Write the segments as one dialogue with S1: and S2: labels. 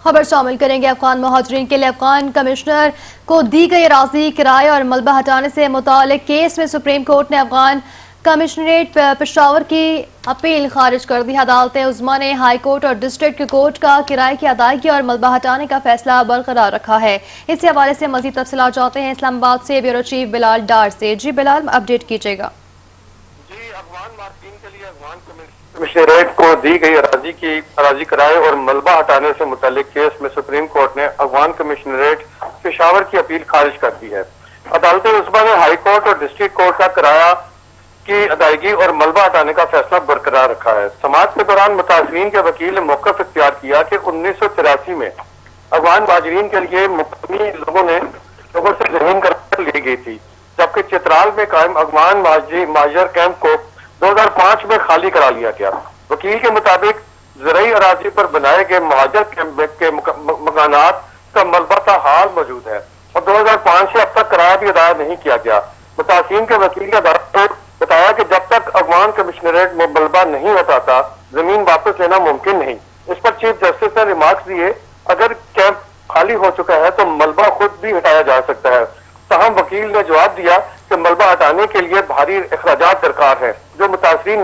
S1: خبر شامل کریں گے افغان مہاجرین کے لیے افغان کمشنر کو دی گئی اراضی کرائے اور ملبہ ہٹانے سے متعلق کیس میں سپریم کورٹ نے افغان کمشنریٹ پشاور کی اپیل خارج کر دی۔ عدالت عظمیٰ نے ہائی کورٹ اور ڈسٹرکٹ کورٹ کا کرائے کی ادائیگی اور ملبہ ہٹانے کا فیصلہ برقرار رکھا ہے۔ اسی حوالے سے مزید تفصیلات جانتے ہیں اسلام آباد سے بیورو چیف بلال ڈار سے۔ جی بلال، اپڈیٹ کیجیے گا۔
S2: افغان مارکین کے لیے افغان کمشنریٹ کو دی گئی اراضی کرائے اور ملبہ ہٹانے سے متعلق کیس میں سپریم کورٹ نے افغان کمشنریٹ پشاور کی اپیل خارج کر دی ہے۔ عدالت عظمیٰ نے ہائی کورٹ اور ڈسٹرکٹ کورٹ کا کرایہ کی ادائیگی اور ملبہ ہٹانے کا فیصلہ برقرار رکھا ہے۔ سماعت کے دوران متاثرین کے وکیل نے موقف اختیار کیا کہ 1983 میں افغان مہاجرین کے لیے مقامی لوگوں سے زمین قرض لی گئی تھی، جبکہ چترال میں قائم افغان مہاجر کیمپ کو 2005 میں خالی کرا لیا گیا۔ وکیل کے مطابق زرعی اراضی پر بنائے گئے مہاجر کیمپ کے مکانات کا ملبہ تا حال موجود ہے اور 2005 سے اب تک کرایہ بھی ادا نہیں کیا گیا۔ متاثرین کے وکیل نے عدالت کو بتایا کہ جب تک افغان کمشنریٹ میں ملبہ نہیں ہٹاتا زمین واپس لینا ممکن نہیں۔ اس پر چیف جسٹس نے ریمارکس دیے، اگر کیمپ خالی ہو چکا ہے تو ملبہ خود بھی ہٹایا جا سکتا ہے۔ تاہم وکیل نے جواب دیا کہ ملبہ ہٹانے کے لیے بھاری اخراجات درکار ہیں، جو متاثرین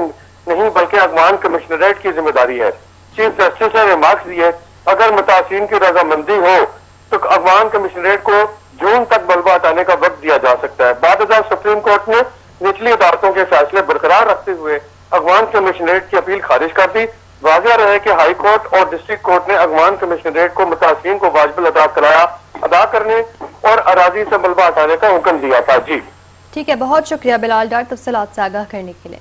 S2: نہیں بلکہ افغان کمشنریٹ کی ذمہ داری ہے۔ چیف جسٹس نے ریمارکس دیے، اگر متاثرین کی رضامندی ہو تو افغان کمشنریٹ کو جون تک ملبہ ہٹانے کا وقت دیا جا سکتا ہے۔ بعد ازاں سپریم کورٹ نے نچلی عدالتوں کے فیصلے برقرار رکھتے ہوئے افغان کمشنریٹ کی اپیل خارج کر دی۔ واضح رہے کہ ہائی کورٹ اور ڈسٹرکٹ کورٹ نے افغان کمشنریٹ کو متاثرین کو واجب الادا کرایہ ادا کرنے اور اراضی سے ملبہ ہٹانے کا حکم دیا تھا۔ جی
S1: ٹھیک ہے، بہت شکریہ بلال ڈار تفصیلات سے آگاہ کرنے کے لیے۔